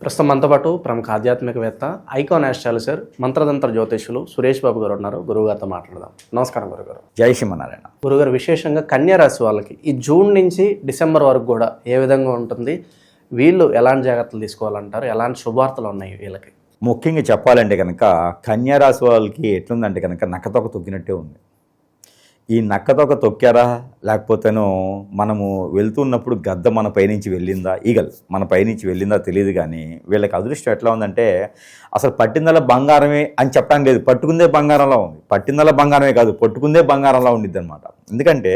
ప్రస్తుతం మనతో పాటు ప్రముఖ ఆధ్యాత్మికవేత్త ఐకాన్ ఆస్ట్రాలజర్ మంత్రతంత్ర జ్యోతిష్యులు సురేష్ బాబు గారు ఉన్నారు. గురువుగారితో మాట్లాడదాం. నమస్కారం గురుగారు. జై శ్రీమన్నారాయణ. గురుగారు, విశేషంగా కన్యా రాశి వాళ్ళకి ఈ జూన్ నుంచి డిసెంబర్ వరకు కూడా ఏ విధంగా ఉంటుంది? వీళ్ళు ఎలాంటి జాగ్రత్తలు తీసుకోవాలంటారు? ఎలాంటి శుభార్తలు ఉన్నాయి వీళ్ళకి? ముఖ్యంగా చెప్పాలంటే కనుక కన్యా రాశి వాళ్ళకి ఎట్లుందంటే కనుక నక్కతోక తొక్కినట్టే ఉంది. ఈ నక్కతోక తొక్కారా లేకపోతేనో మనము వెళ్తున్నప్పుడు గద్ద మన పైనుంచి వెళ్ళిందా, ఈగల్ మన పైనుంచి వెళ్ళిందా తెలియదు. కానీ వీళ్ళకి అదృష్టం ఎట్లా ఉందంటే అసలు పట్టిందల్లా బంగారమే అని చెప్పడానికి లేదు, పట్టుకుందే బంగారంలా ఉంది. పట్టిందల్లా బంగారమే కాదు, పట్టుకుందే బంగారంలా ఉండిద్ది అనమాట. ఎందుకంటే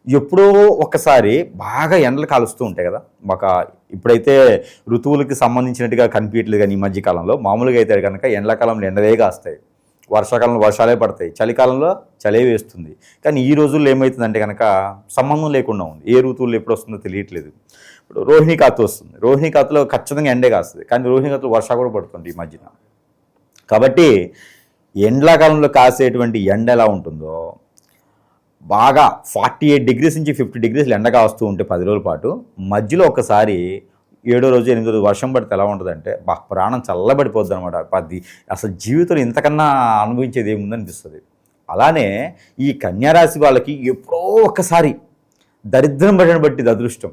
ఎప్పుడో ఒకసారి బాగా ఎండలు కాలుస్తూ ఉంటాయి కదా. ఇప్పుడైతే ఋతువులకి సంబంధించినట్టుగా కనిపించట్లేదు. కానీ ఈ మధ్యకాలంలో మామూలుగా అయితే కనుక ఎండాకాలంలో ఎండలే కాస్తాయి, వర్షాకాలంలో వర్షాలే పడతాయి, చలికాలంలో చలే వేస్తుంది. కానీ ఈ రోజుల్లో ఏమవుతుందంటే కనుక సంబంధం లేకుండా ఉంది. ఏ ఋతువుల్లో ఎప్పుడు వస్తుందో తెలియట్లేదు. ఇప్పుడు రోహిణీ కాతు వస్తుంది, రోహిణీ కాతులో ఖచ్చితంగా ఎండే కాస్తుంది, కానీ రోహిణీ కాతులో వర్షం కూడా పడుతుంది ఈ మధ్యన. కాబట్టి ఎండాకాలంలో కాసేటువంటి ఎండ ఎలా ఉంటుందో బాగా 48 degrees నుంచి 50 degrees ఎండగా వస్తూ ఉంటే 10 రోజుల పాటు, మధ్యలో ఒకసారి 7వ రోజు 8వ రోజు వర్షం పడితే ఎలా ఉంటుందంటే ప్రాణం చల్లబడిపోద్ది అనమాట. అసలు జీవితంలో ఇంతకన్నా అనుభవించేది ఏముందని అనిపిస్తుంది. అలానే ఈ కన్యారాశి వాళ్ళకి ఎప్పుడో ఒకసారి దరిద్రం బట్టిది అదృష్టం.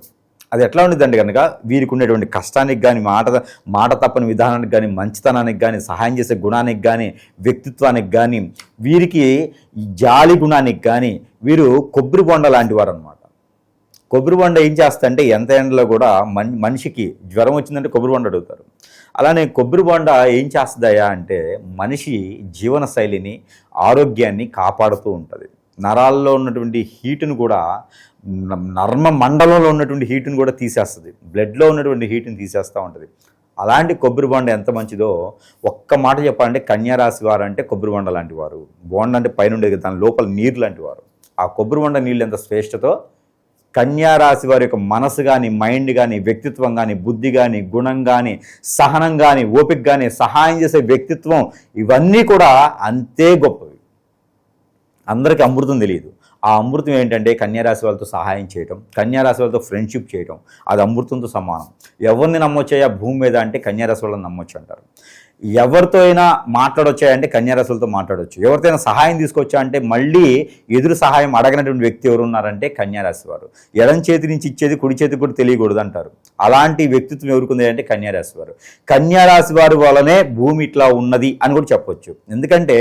అది ఎట్లా ఉండేదంటే కనుక వీరికి ఉండేటువంటి కష్టానికి కానీ, మాట తప్పని విధానానికి కానీ, మంచితనానికి కానీ, సహాయం చేసే గుణానికి కానీ, వ్యక్తిత్వానికి కానీ, వీరికి జాలి గుణానికి కానీ వీరు కొబ్బరి బొండ లాంటి వారు అనమాట. కొబ్బరి బొండ ఏం చేస్తా ఎంత ఎండలో కూడా మనిషికి జ్వరం వచ్చిందంటే కొబ్బరి బొండ అడుగుతారు. అలానే కొబ్బరి బొండ ఏం చేస్తుందయా అంటే మనిషి జీవన శైలిని, ఆరోగ్యాన్ని కాపాడుతూ ఉంటుంది. నరాల్లో ఉన్నటువంటి హీటును కూడా, నర్మ మండలంలో ఉన్నటువంటి హీటును కూడా తీసేస్తుంది, బ్లడ్లో ఉన్నటువంటి హీటుని తీసేస్తూ ఉంటుంది. అలాంటి కొబ్బరి బొండ ఎంత మంచిదో ఒక్క మాట చెప్పాలంటే కన్యారాశి వారు అంటే కొబ్బరి బొండ లాంటి వారు. బొండ అంటే పైన ఉండేది, దాని లోపల నీరు లాంటి వారు. ఆ కొబ్బరి బొండ నీళ్ళు ఎంత శ్రేష్టతో కన్యారాశి వారి యొక్క మనసు కానీ, మైండ్ కానీ, వ్యక్తిత్వం కానీ, బుద్ధి కానీ, గుణం కానీ, సహనం కానీ, ఓపిక కానీ, సహాయం చేసే వ్యక్తిత్వం, ఇవన్నీ కూడా అంతే గొప్పవి. అందరికీ అమృతం తెలియదు. ఆ అమృతం ఏంటంటే కన్యారాశి వాళ్ళతో సహాయం చేయటం, కన్యారాశి వాళ్ళతో ఫ్రెండ్షిప్ చేయటం, అది అమృతంతో సమానం. ఎవరిని నమ్మొచ్చాయా భూమి మీద అంటే కన్యారాశి వాళ్ళని నమ్మొచ్చు అంటారు. ఎవరితో అయినా మాట్లాడొచ్చాయంటే కన్యారాశులతో మాట్లాడవచ్చు. ఎవరితోనైనా సహాయం తీసుకొచ్చా అంటే మళ్ళీ ఎదురు సహాయం అడగనటువంటి వ్యక్తి ఎవరు ఉన్నారంటే కన్యారాశి వారు. ఎడం చేతి నుంచి ఇచ్చేది కుడి చేతికి కూడా తెలియకూడదు అంటారు. అలాంటి వ్యక్తిత్వం ఎవరుకుంది అంటే కన్యారాశి వారు. కన్యారాశి వారి వల్లనే భూమి ఇట్లా ఉన్నది అని కూడా చెప్పొచ్చు. ఎందుకంటే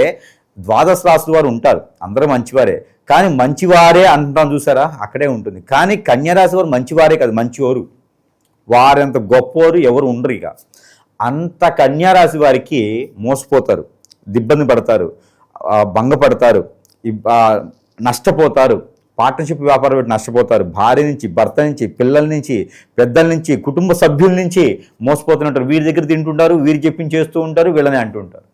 ద్వాదశ రాశుల వారు ఉంటారు, అందరూ మంచివారే, కానీ మంచివారే అంటాం చూసారా, అక్కడే ఉంటుంది. కానీ కన్యారాశి వారు మంచివారే కాదు, మంచివారు. వారంత గొప్పవారు ఎవరు ఉండరు. ఇక అంత కన్యారాశి వారికి మోసపోతారు, ఇబ్బంది పడతారు, భంగపడతారు, నష్టపోతారు, పార్ట్నర్షిప్ వ్యాపారం పెట్టి నష్టపోతారు. భార్య నుంచి, భర్త నుంచి, పిల్లల నుంచి, పెద్దల నుంచి, కుటుంబ సభ్యుల నుంచి మోసపోతున్నట్టు. వీరి దగ్గర తింటుంటారు, వీరు చెప్పించేస్తూ ఉంటారు, వీళ్ళని అంటుంటారు,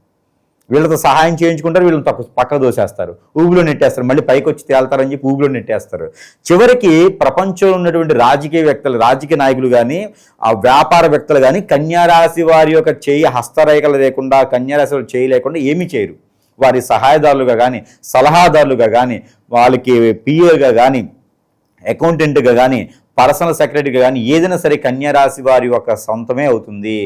వీళ్ళతో సహాయం చేయించుకుంటారు, వీళ్ళని పక్క దోసేస్తారు, ఊబిలో నెట్టేస్తారు, మళ్ళీ పైకి వచ్చి తేల్తారని చెప్పి ఊబిలో నెట్టేస్తారు. చివరికి ప్రపంచంలో ఉన్నటువంటి రాజకీయ నాయకులు కానీ, ఆ వ్యాపారవేత్తలు కానీ కన్యారాశి వారి యొక్క హస్తరేఖలు లేకుండా, కన్యారాశి వారి చేయి లేకుండా ఏమీ చేయరు. వారి సహాయదారులుగా కానీ, సలహాదారులుగా కానీ, వాళ్ళకి పిఏగా కానీ, అకౌంటెంట్గా కానీ, పర్సనల్ సెక్రటరీగా కానీ ఏదైనా సరే కన్యారాశి వారి యొక్క సొంతమే అవుతుంది.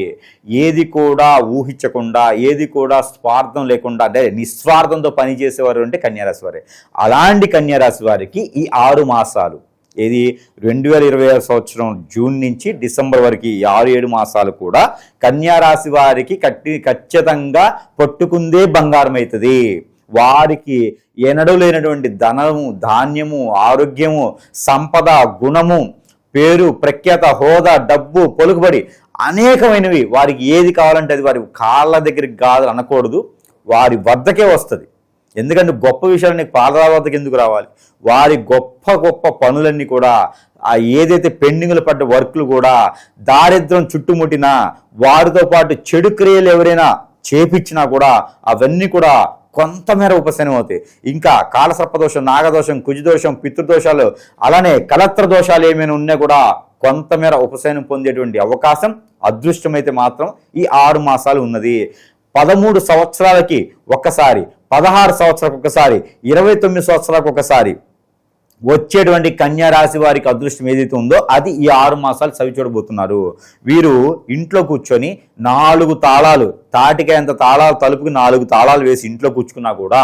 ఏది కూడా ఊహించకుండా, ఏది కూడా స్వార్థం లేకుండా, అంటే నిస్వార్థంతో పనిచేసేవారు అంటే కన్యారాశి వారే. అలాంటి కన్యారాశి వారికి ఈ 6 మాసాలు, ఏది 2026 సంవత్సరం జూన్ నుంచి డిసెంబర్ వరకు ఈ 6-7 మాసాలు కూడా కన్యారాశి వారికి ఖచ్చితంగా పట్టుకుందే బంగారం అవుతుంది. వారికి ఎన్నడూ లేనటువంటి ధనము, ధాన్యము, ఆరోగ్యము, సంపద, గుణము, పేరు, ప్రఖ్యాత, హోదా, డబ్బు, పలుకుబడి అనేకమైనవి వారికి ఏది కావాలంటే అది వారి కాళ్ళ దగ్గరికి కాదు అనకూడదు, వారి వద్దకే వస్తుంది. ఎందుకంటే గొప్ప విషయాలన్నీ పాదాల వద్దకు ఎందుకు రావాలి? వారి గొప్ప గొప్ప పనులన్నీ కూడా, ఏదైతే పెండింగ్లు పడ్డ వర్క్లు కూడా, దారిద్ర్యం చుట్టుముట్టినా, వారితో పాటు చెడు క్రియలు ఎవరైనా చేపించినా కూడా అవన్నీ కూడా కొంతమేర ఉపశమనం అవుతాయి. ఇంకా కాలసర్పదోషం, నాగదోషం, కుజదోషం, పితృదోషాలు, అలానే కలత్ర దోషాలు ఏమైనా ఉన్నా కూడా కొంతమేర ఉపశమనం పొందేటువంటి అవకాశం, అదృష్టం అయితే మాత్రం ఈ 6 మాసాలు ఉన్నది. 13 సంవత్సరాలకి ఒక్కసారి, 16 సంవత్సరాలకు ఒకసారి, 29 సంవత్సరాలకు ఒకసారి వచ్చేటువంటి కన్యా రాశి వారికి అదృష్టం ఏదైతే ఉందో అది ఈ 6 మాసాలు చవి చూడబోతున్నారు. వీరు ఇంట్లో కూర్చొని 4 తాళాలు, తాటికాయ అంత తాళాలు తలుపుకి 4 తాళాలు వేసి ఇంట్లో కూర్చుకున్నా కూడా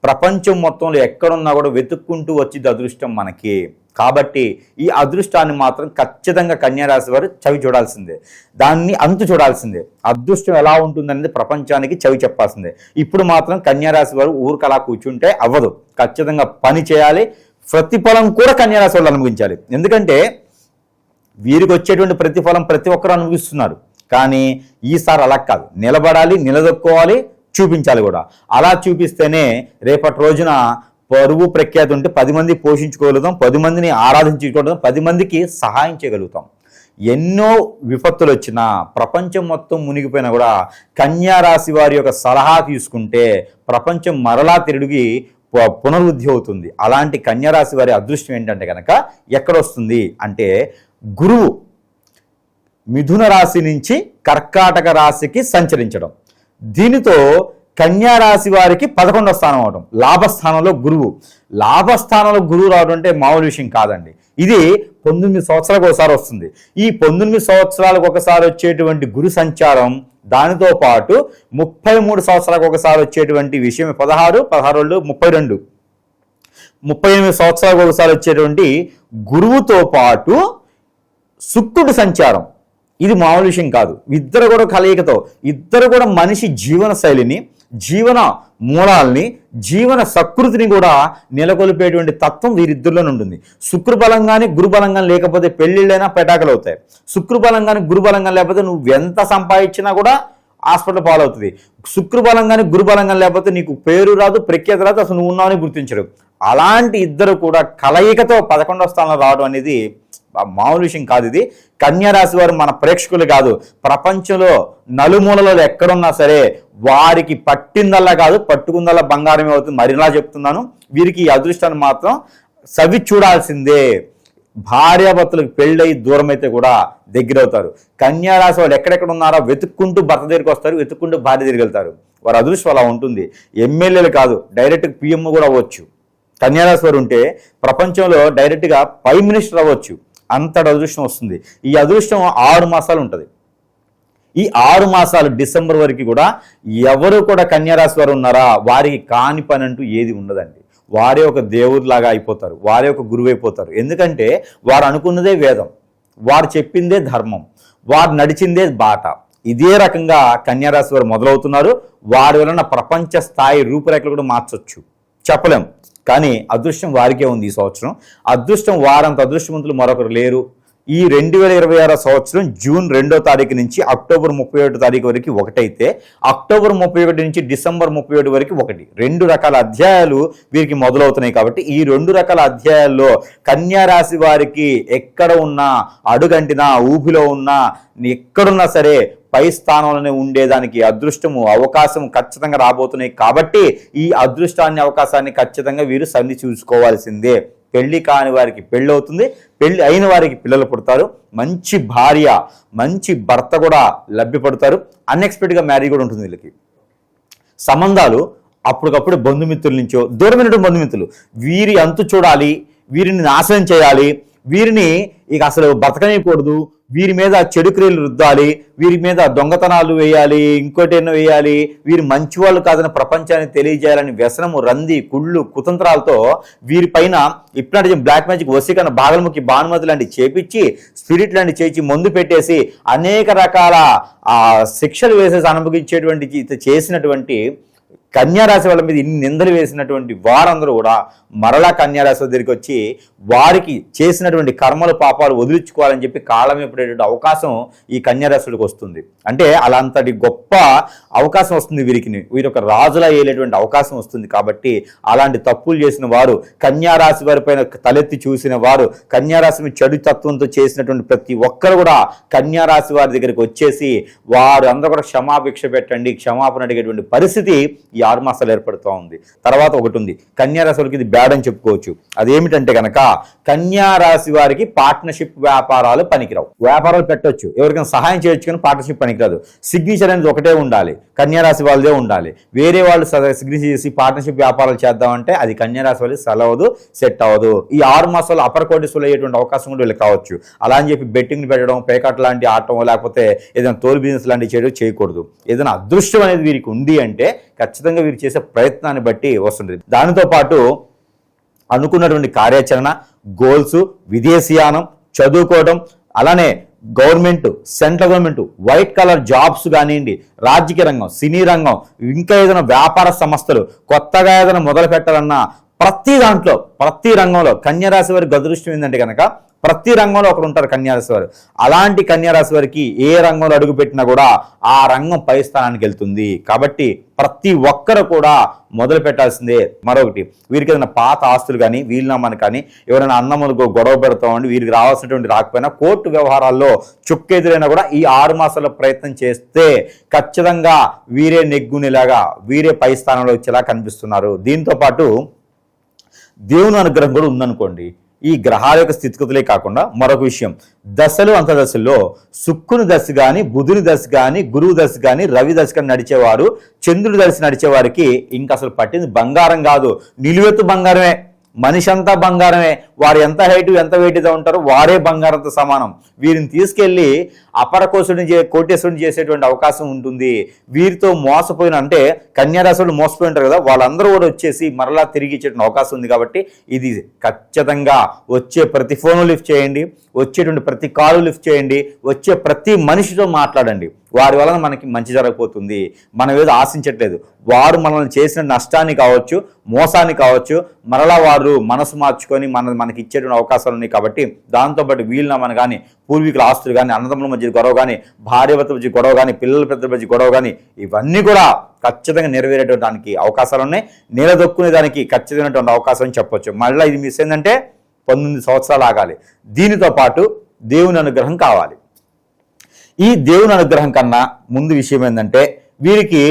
ప్రపంచం మొత్తంలో ఎక్కడున్నా కూడా వెతుక్కుంటూ వచ్చింది అదృష్టం మనకి. కాబట్టి ఈ అదృష్టాన్ని మాత్రం ఖచ్చితంగా కన్యా రాశి వారు చవి చూడాల్సిందే, దాన్ని అంతు చూడాల్సిందే. అదృష్టం ఎలా ఉంటుందనేది ప్రపంచానికి చవి చెప్పాల్సిందే. ఇప్పుడు మాత్రం కన్యా రాశి వారు ఊరికి అలా కూర్చుంటే అవ్వదు, ఖచ్చితంగా పని చేయాలి. ప్రతిఫలం కూడా కన్యా రాశి వాళ్ళు అనుభవించాలి. ఎందుకంటే వీరికి వచ్చేటువంటి ప్రతిఫలం ప్రతి ఒక్కరు అనుభవిస్తున్నారు. కానీ ఈసారి అలా కాదు, నిలబడాలి, నిలదొక్కోవాలి, చూపించాలి కూడా. అలా చూపిస్తేనే రేపటి రోజున పరువు ప్రఖ్యాతి ఉంటే 10 మంది పోషించుకోగలుగుతాం, 10 మందిని ఆరాధించుకోగలుగుతాం, 10 మందికి సహాయం చేయగలుగుతాం. ఎన్నో విపత్తులు వచ్చినా, ప్రపంచం మొత్తం మునిగిపోయినా కూడా కన్యా రాశి వారి యొక్క సలహా తీసుకుంటే ప్రపంచం మరలా తిరిగి పునరుద్ధి అవుతుంది. అలాంటి కన్యా రాశి వారి అదృష్టం ఏంటంటే కనుక ఎక్కడొస్తుంది అంటే గురువు మిథున రాశి నుంచి కర్కాటక రాశికి సంచరించడం. దీనితో కన్యా రాశి వారికి 11వ స్థానం అవడం, లాభస్థానంలో గురువు. లాభస్థానంలో గురువు రావడం అంటే మామూలు విషయం కాదండి. ఇది 19 సంవత్సరాలకు ఒకసారి వస్తుంది. ఈ 19 సంవత్సరాలకు ఒకసారి వచ్చేటువంటి గురు సంచారం, దానితో పాటు 33 సంవత్సరాలకు ఒకసారి వచ్చేటువంటి విషయం 16, 16 32, 38 సంవత్సరాలకు ఒకసారి వచ్చేటువంటి గురువుతో పాటు శుక్రుడి సంచారం, ఇది మామూలు విషయం కాదు. ఇద్దరు కూడా కలయికతో, ఇద్దరు కూడా మనిషి జీవన శైలిని, జీవన మూలాల్ని, జీవన సకృతిని కూడా నెలకొల్పేటువంటి తత్వం వీరిద్దరిలోనే ఉంటుంది. శుక్రబలం కానీ గురుబలం కానీ లేకపోతే పెళ్లిళ్ళైనా పెటాకులు అవుతాయి. శుక్రబలం కానీ గురుబలం కానీ లేకపోతే నువ్వు ఎంత సంపాదించినా కూడా హాస్పిటల్ పాలవుతుంది. శుక్రబలం కానీ గురుబలం కానీ లేకపోతే నీకు పేరు రాదు, ప్రఖ్యాతి రాదు, అసలు నువ్వు ఉన్నావని గుర్తించడు. అలాంటి ఇద్దరు కూడా కలయికతో 11వ స్థానంలో రావడం అనేది మామూలు విషయం కాదు. ఇది కన్యా రాశి వారు మన ప్రేక్షకులు కాదు, ప్రపంచంలో నలుమూలలో ఎక్కడున్నా సరే వారికి పట్టిందల్లా కాదు, పట్టుకుందల్లా బంగారమే అవుతుంది. మరిలా చెప్తున్నాను, వీరికి ఈ అదృష్టాన్ని మాత్రం సవి చూడాల్సిందే. భార్యాభర్తలకు పెళ్ళయి దూరం అయితే కూడా దగ్గర అవుతారు. కన్యా రాశి వాళ్ళు ఎక్కడెక్కడ ఉన్నారో వెతుక్కుంటూ భర్త దగ్గరికి వస్తారు, వెతుక్కుంటూ భార్య దగ్గరికి వెళ్తారు. వారి అదృష్టం అలా ఉంటుంది. ఎమ్మెల్యేలు కాదు, డైరెక్ట్ పిఎం కూడా అవ్వచ్చు. కన్యా రాశి వారు ఉంటే ప్రపంచంలో డైరెక్ట్గా ప్రైమ్ మినిస్టర్ అవ్వచ్చు, అంతటి అదృష్టం వస్తుంది. ఈ అదృష్టం 6 మాసాలు ఉంటుంది. ఈ 6 మాసాలు డిసెంబర్ వరకు కూడా ఎవరు కూడా కన్యా రాశి వారు ఉన్నారా వారికి కాని పని అంటూ ఏది ఉండదండి. వారే ఒక దేవుడిలాగా అయిపోతారు, వారే ఒక గురువు అయిపోతారు. ఎందుకంటే వారు అనుకున్నదే వేదం, వారు చెప్పిందే ధర్మం, వారు నడిచిందే బాట. ఇదే రకంగా కన్యా రాశి వారు మొదలవుతున్నారు. వారి వలన ప్రపంచ స్థాయి రూపురేఖలు కూడా మార్చొచ్చు, చెప్పలేం. కానీ అదృష్టం వారికే ఉంది ఈ సంవత్సరం. అదృష్టం వారంత అదృష్టవంతులు మరొకరు లేరు. ఈ 2026 సంవత్సరం జూన్ 2వ తారీఖు నుంచి అక్టోబర్ 31 తారీఖు వరకు ఒకటైతే, అక్టోబర్ 31 నుంచి డిసెంబర్ 31 వరకు ఒకటి. 2 రకాల అధ్యాయాలు వీరికి మొదలవుతున్నాయి. కాబట్టి ఈ 2 రకాల అధ్యాయాల్లో కన్యా రాశి వారికి ఎక్కడ ఉన్నా, అడుగంటినా, ఊపిలో ఉన్నా, ఎక్కడున్నా సరే పై స్థానంలోనే ఉండేదానికి అదృష్టము, అవకాశము ఖచ్చితంగా రాబోతున్నాయి. కాబట్టి ఈ అదృష్టాన్ని, అవకాశాన్ని ఖచ్చితంగా వీరు సన్ని చూసుకోవాల్సిందే. పెళ్లి కాని వారికి పెళ్ళి అవుతుంది, పెళ్లి అయిన వారికి పిల్లలు పుడతారు, మంచి భార్య, మంచి భర్త కూడా లభ్యపడతారు. అన్ఎక్స్పెక్టెడ్గా మ్యారేజ్ కూడా ఉంటుంది. వీళ్ళకి సంబంధాలు అప్పటికప్పుడు బంధుమిత్రుల నుంచో, దూరమైనటువంటి బంధుమిత్రులు వీరి అంతు చూడాలి, వీరిని నాశనం చేయాలి, వీరిని ఇక అసలు బతకనేయకూడదు, వీరి మీద చెడు క్రియలు రుద్దాలి, వీరి మీద దొంగతనాలు వేయాలి, ఇంకోటేనో వేయాలి, వీరు మంచి వాళ్ళు కాదని ప్రపంచాన్ని తెలియజేయాలని వ్యసనము, రంది, కుళ్ళు, కుతంత్రాలతో వీరిపైన ఇప్పుడంటే బ్లాక్ మ్యాజిక్, వశీకరణ, బాగలముఖి, భానుమతి లాంటి చేపించి, స్పిరిట్ లాంటి చేసి ముందు పెట్టేసి అనేక రకాల శిక్షలు వేసేసి అనుభవించేటువంటి చేసినటువంటి కన్యా రాశి వాళ్ళ మీద ఇన్ని నిందలు వేసినటువంటి వారందరూ కూడా మరలా కన్యా రాశి దగ్గరికి వచ్చి వారికి చేసినటువంటి కర్మలు, పాపాలు వదిలించుకోవాలని చెప్పి కాలం ఎప్పుడేటువంటి అవకాశం ఈ కన్యా రాశులకు వస్తుంది. అంటే అలాంటి గొప్ప అవకాశం వస్తుంది వీరికి, వీరు ఒక రాజులా వేయలేటువంటి అవకాశం వస్తుంది. కాబట్టి అలాంటి తప్పులు చేసిన వారు, కన్యా రాశి వారి పైన తలెత్తి చూసిన వారు, కన్యా రాశి చెడు తత్వంతో చేసినటువంటి ప్రతి ఒక్కరు కూడా కన్యా రాశి వారి దగ్గరికి వచ్చేసి వారు అందరూ కూడా క్షమాభిక్ష పెట్టండి, క్షమాపణ అడిగేటువంటి పరిస్థితి ఈ 6 మాసాలు ఏర్పడుతూ ఉంది. తర్వాత ఒకటి ఉంది, కన్యా రాశి వారికి ఇది బ్యాడ్ అని చెప్పుకోవచ్చు. అదేమిటంటే కనుక కన్యా రాశి వారికి పార్ట్నర్షిప్ వ్యాపారాలు పనికిరావు. వ్యాపారాలు పెట్టొచ్చు, ఎవరికైనా సహాయం చేయొచ్చు, కానీ పార్ట్నర్షిప్ పనికిరాదు. సిగ్నేచర్ అనేది ఒకటే ఉండాలి, కన్యా రాశి వాళ్ళదే ఉండాలి. వేరే వాళ్ళు సిగ్నేచర్ చేసి పార్ట్నర్షిప్ వ్యాపారాలు చేద్దామంటే అది కన్యా రాశి వాళ్ళకి సెలవదు, సెట్ అవ్వదు. ఈ 6 మాసాలు అపర్ కోటీసులు అయ్యేటువంటి అవకాశం కూడా వీళ్ళకి కావచ్చు. అలా అని చెప్పి బెట్టింగ్ పెట్టడం, పేకాట్ లాంటి ఆడటం, లేకపోతే ఏదైనా తోలు బిజినెస్ లాంటివి చేయకూడదు. ఏదైనా అదృష్టం అనేది వీరికి ఉంది అంటే ఖచ్చితంగా వీరు చేసే ప్రయత్నాన్ని బట్టి వస్తుంది. దానితో పాటు అనుకున్నటువంటి కార్యాచరణ, గోల్స్, విదేశీయానం, చదువుకోవడం, అలానే government, central government, white colour jobs కానివ్వండి, రాజకీయ రంగం, సినీ రంగం, ఇంకా ఏదైనా వ్యాపార సంస్థలు కొత్తగా ఏదైనా మొదలు పెట్టాలన్నా ప్రతి రంగంలో కన్యా రాశి వారికి అదృష్టం ఏంటంటే కనుక ప్రతి రంగంలో ఒకరు ఉంటారు కన్యారాశి వారు. అలాంటి కన్యారాశి వారికి ఏ రంగంలో అడుగుపెట్టినా కూడా ఆ రంగం పై స్థానానికి వెళ్తుంది. కాబట్టి ప్రతి ఒక్కరు కూడా మొదలు పెట్టాల్సిందే. మరొకటి, వీరికి ఏదైనా పాత ఆస్తులు కానీ, వీలునామాను కానీ, ఎవరైనా అన్నములకు గొడవ పెడతామండి, వీరికి రావాల్సినటువంటి రాకపోయినా కోర్టు వ్యవహారాల్లో చుక్కెదురైనా కూడా ఈ 6 మాసాల ప్రయత్నం చేస్తే ఖచ్చితంగా వీరే నెగ్గునేలాగా, వీరే పై స్థానంలో వచ్చేలా కనిపిస్తున్నారు. దీంతో పాటు దేవుని అనుగ్రహం కూడా ఉందనుకోండి. ఈ గ్రహాల యొక్క స్థితిగతులే కాకుండా మరొక విషయం, దశలు అంతదశల్లో శుక్రుని దశ కానీ, బుధుని దశ కానీ, గురువు దశ కానీ, రవి దశ కానీ నడిచేవారు, చంద్రుడి దశ నడిచేవారికి ఇంకా అసలు పట్టింది బంగారం కాదు, నిలువెత్తు బంగారమే. మనిషి అంతా బంగారమే. వారు ఎంత హైట్, ఎంత వెయిట్గా ఉంటారో వారే బంగారంతో సమానం. వీరిని తీసుకెళ్లి కోటేశ్వరుని చేసేటువంటి అవకాశం ఉంటుంది. వీరితో మోసపోయిన, అంటే కన్యారాశులు మోసపోయి ఉంటారు కదా, వాళ్ళందరూ కూడా వచ్చేసి మరలా తిరిగి ఇచ్చేటువంటి అవకాశం ఉంది. కాబట్టి ఇది ఖచ్చితంగా వచ్చే ప్రతి ఫోను లిఫ్ట్ చేయండి, వచ్చేటువంటి ప్రతి కాలు లిఫ్ట్ చేయండి, వచ్చే ప్రతి మనిషితో మాట్లాడండి. వారి వలన మనకి మంచి జరగబోతుంది. మనం ఏదో ఆశించట్లేదు, వారు మనల్ని చేసిన నష్టాన్ని కావచ్చు, మోసాన్ని కావచ్చు, మరలా వారు మనసు మార్చుకొని మనకి ఇచ్చేటువంటి అవకాశాలు ఉన్నాయి. కాబట్టి దాంతోపాటు వీలునామాను కానీ, పూర్వీకుల ఆస్తులు కానీ, అన్నదమ్ముల మధ్య గొడవ కానీ, భార్యభర్తల మధ్య గొడవ కానీ, పిల్లల పెద్దల మధ్య గొడవ కానీ, ఇవన్నీ కూడా ఖచ్చితంగా నెరవేరేటువంటి అవకాశాలు ఉన్నాయి. నిలదొక్కునే దానికి ఖచ్చితమైనటువంటి అవకాశం అని చెప్పొచ్చు. మళ్ళీ ఇది మిస్ ఏంటంటే 19 సంవత్సరాలు ఆగాలి. దీనితో పాటు దేవుని అనుగ్రహం కావాలి. ఈ దేవుని అనుగ్రహం కన్నా ముందు విషయం ఏంటంటే వీరికి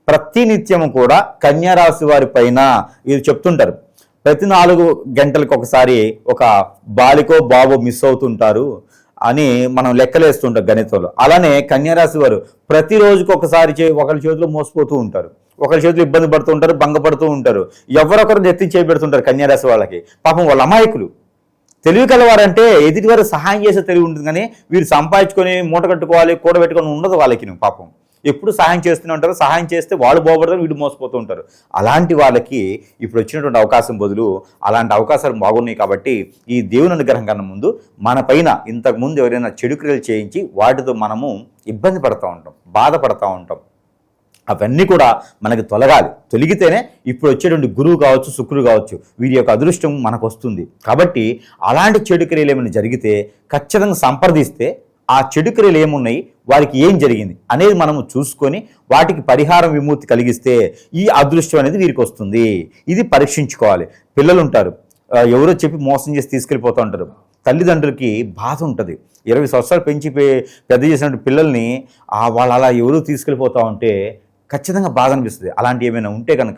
ప్రతినిత్యం కూడా కన్యా రాశి వారి పైన వీరు చెప్తుంటారు, ప్రతి 4 గంటలకు ఒకసారి ఒక బాలికో బాబో మిస్ అవుతుంటారు అని మనం లెక్కలేస్తుంటాం గణితంలో. అలానే కన్యా రాశి వారు ప్రతిరోజుకి ఒకసారి ఒకరి చేతిలో మోసపోతూ ఉంటారు, ఒకరి చేతిలో ఇబ్బంది పడుతూ ఉంటారు, భంగపడుతూ ఉంటారు. ఎవరొకరు ఎత్తి చేయబెడుతుంటారు కన్యా రాశి వాళ్ళకి. పాపం వాళ్ళ అమాయకులు. తెలివి కలవారంటే ఎదుటి వారు సహాయం చేసే తెలివి ఉంటుంది, కానీ వీరు సంపాదించుకొని మూట కట్టుకోవాలి, కూడబెట్టుకొని ఉండదు వాళ్ళకి. పాపం ఎప్పుడు సహాయం చేస్తూనే ఉంటారు. సహాయం చేస్తే వాళ్ళు బాగుపడతారు, వీళ్ళు మోసపోతూ ఉంటారు. అలాంటి వాళ్ళకి ఇప్పుడు వచ్చినటువంటి అవకాశం బదులు అలాంటి అవకాశాలు బాగున్నాయి. కాబట్టి ఈ దేవుని అనుగ్రహం కన్నా ముందు మన పైన ఇంతకుముందు ఎవరైనా చెడు క్రియలు చేయించి వాటితో మనము ఇబ్బంది పడుతూ ఉంటాం, బాధపడుతూ ఉంటాం. అవన్నీ కూడా మనకి తొలగితేనే ఇప్పుడు వచ్చేటువంటి గురువు కావచ్చు, శుక్రుడు కావచ్చు, వీరి యొక్క అదృష్టం మనకు వస్తుంది. కాబట్టి అలాంటి చెడు క్రియలు ఏమైనా జరిగితే ఖచ్చితంగా సంప్రదిస్తే ఆ చెడు క్రియలు ఏమున్నాయి, వారికి ఏం జరిగింది అనేది మనము చూసుకొని వాటికి పరిహారం, విముక్తి కలిగిస్తే ఈ అదృష్టం అనేది వీరికి వస్తుంది. ఇది పరీక్షించుకోవాలి. పిల్లలు ఉంటారు, ఎవరో చెప్పి మోసం చేసి తీసుకెళ్ళిపోతూ ఉంటారు. తల్లిదండ్రులకి బాధ ఉంటుంది. 20 సంవత్సరాలు పెంచి పెద్ద చేసినటువంటి పిల్లల్ని వాళ్ళు అలా ఎవరూ తీసుకెళ్ళిపోతూ ఉంటే ఖచ్చితంగా బాధ అనిపిస్తుంది. అలాంటి ఏమైనా ఉంటే కనుక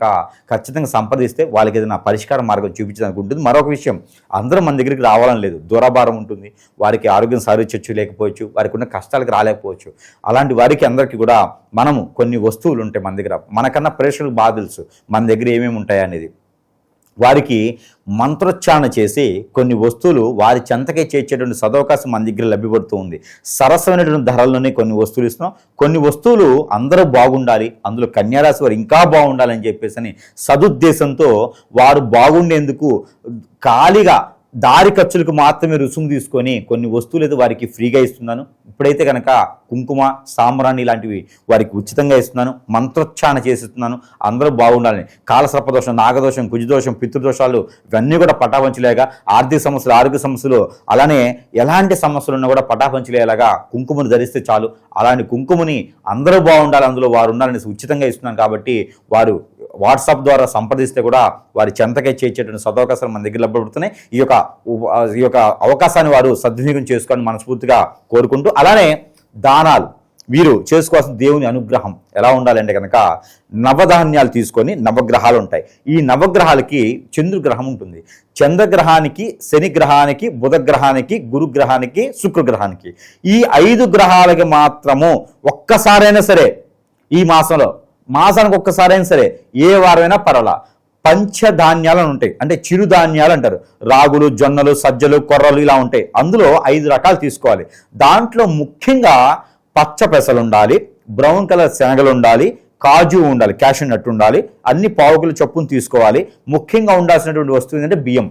ఖచ్చితంగా సంప్రదిస్తే వాళ్ళకి ఏదైనా పరిష్కార మార్గం చూపించడానికి ఉంటుంది. మరొక విషయం, అందరూ మన దగ్గరికి రావాలని లేదు, దూరభారం ఉంటుంది, వారికి ఆరోగ్యం సాధించవచ్చు, లేకపోవచ్చు, వారికి ఉన్న కష్టాలకు రాలేకపోవచ్చు. అలాంటి వారికి అందరికీ కూడా మనము కొన్ని వస్తువులు ఉంటాయి మన దగ్గర, మనకన్నా ప్రేక్షకులకు బాగా తెలుసు మన దగ్గర ఏమేమి ఉంటాయి అనేది. వారికి మంత్రోచ్చారణ చేసి కొన్ని వస్తువులు వారి చెంతకే చేర్చేటువంటి సదవకాశం మన దగ్గర లభ్యపడుతూ ఉంది. సరసమైనటువంటి ధరల్లోనే కొన్ని వస్తువులు ఇస్తున్నాం. కొన్ని వస్తువులు అందరూ బాగుండాలి, అందులో కన్యారాశి వారు ఇంకా బాగుండాలని చెప్పేసి సదుద్దేశంతో వారు బాగుండేందుకు ఖాళీగా దారి ఖర్చులకు మాత్రమే రుసుము తీసుకొని కొన్ని వస్తువులు అయితే వారికి ఫ్రీగా ఇస్తున్నాను. ఇప్పుడైతే కనుక కుంకుమ, సాంబ్రాణి ఇలాంటివి వారికి ఉచితంగా ఇస్తున్నాను. మంత్రోచ్చారణ చేసిస్తున్నాను, అందరూ బాగుండాలని. కాలసర్పదోషం, నాగదోషం, కుజదోషం, పితృదోషాలు ఇవన్నీ కూడా పటాపంచలేగా, ఆర్థిక సమస్యలు, ఆరోగ్య సమస్యలు, అలానే ఎలాంటి సమస్యలు ఉన్నా కూడా పటాపంచలేలాగా కుంకుమను ధరిస్తే చాలు. అలాంటి కుంకుమని అందరూ బాగుండాలి, అందులో వారు ఉండాలని ఉచితంగా ఇస్తున్నాను. కాబట్టి వారు వాట్సాప్ ద్వారా సంప్రదిస్తే కూడా వారి చెంతకే చేర్చేటువంటి సదవకాశాలు మన దగ్గర లభ్యపడుతున్నాయి. ఈ యొక్క అవకాశాన్ని వారు సద్వినియోగం చేసుకోవాలని మనస్ఫూర్తిగా కోరుకుంటూ, అలానే దానాలు, వీరు చేసుకోవాల్సిన దేవుని అనుగ్రహం ఎలా ఉండాలంటే కనుక నవధాన్యాలు తీసుకొని నవగ్రహాలు ఉంటాయి. ఈ నవగ్రహాలకి చంద్రగ్రహం ఉంటుంది. చంద్రగ్రహానికి, శనిగ్రహానికి, బుధగ్రహానికి, గురుగ్రహానికి, శుక్రగ్రహానికి ఈ 5 గ్రహాలకి మాత్రము ఒక్కసారైనా సరే ఈ మాసానికి ఒక్కసారైనా సరే ఏ వారమైనా పర్వాలా పంచధాన్యాలు ఉంటాయి. అంటే చిరుధాన్యాలు అంటారు. రాగులు, జొన్నలు, సజ్జలు, కొర్రలు ఇలా ఉంటాయి. అందులో 5 రకాలు తీసుకోవాలి. దాంట్లో ముఖ్యంగా పచ్చ పెసలు ఉండాలి, బ్రౌన్ కలర్ శనగలు ఉండాలి, కాజు ఉండాలి, క్యాషూ నట్ ఉండాలి. అన్ని పావుకిల చొప్పున తీసుకోవాలి. ముఖ్యంగా ఉండాల్సినటువంటి వస్తువు ఏంటంటే బియ్యం.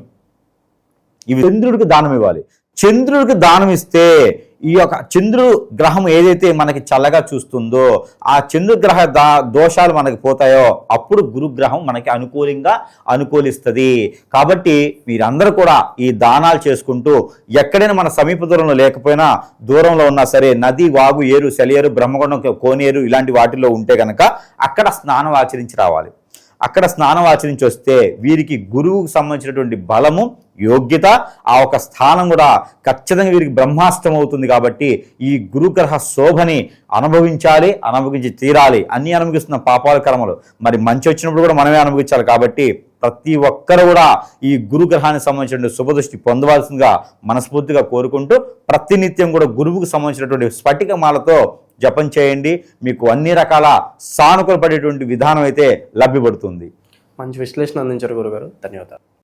ఇవి చంద్రుడికి దానం ఇవ్వాలి. చంద్రుడికి దానం ఇస్తే ఈ యొక్క చంద్రు గ్రహం ఏదైతే మనకి చల్లగా చూస్తుందో ఆ చంద్రగ్రహ దోషాలు మనకి పోతాయో అప్పుడు గురుగ్రహం మనకి అనుకూలిస్తుంది. కాబట్టి మీరందరూ కూడా ఈ దానాలు చేసుకుంటూ ఎక్కడైనా మన సమీప దూరంలో లేకపోయినా దూరంలో ఉన్నా సరే నది, వాగు, ఏరు, సెలయేరు, బ్రహ్మగుండం, కోనేరు ఇలాంటి వాటిల్లో ఉంటే కనుక అక్కడ స్నానం ఆచరించి రావాలి. అక్కడ స్నానం ఆచరించి వస్తే వీరికి గురువుకు సంబంధించినటువంటి బలము, యోగ్యత, ఆ ఒక స్థానం కూడా ఖచ్చితంగా వీరికి బ్రహ్మాస్త్రం అవుతుంది. కాబట్టి ఈ గురుగ్రహ శోభని అనుభవించి తీరాలి. అన్నీ అనుభవిస్తున్న పాపాల కర్మలు మరి మంచి వచ్చినప్పుడు కూడా మనమే అనుభవించాలి. కాబట్టి ప్రతి ఒక్కరు కూడా ఈ గురుగ్రహానికి సంబంధించిన శుభదృష్టి పొందవలసిందిగా మనస్ఫూర్తిగా కోరుకుంటూ ప్రతినిత్యం కూడా గురువుకు సంబంధించినటువంటి స్ఫటికమాలతో జపం చేయండి. మీకు అన్ని రకాల సానుకూల పడేటువంటి విధానం అయితే లభ్యపడుతుంది. మంచి విశ్లేషణ అందించారు గురుగారు. ధన్యవాదాలు.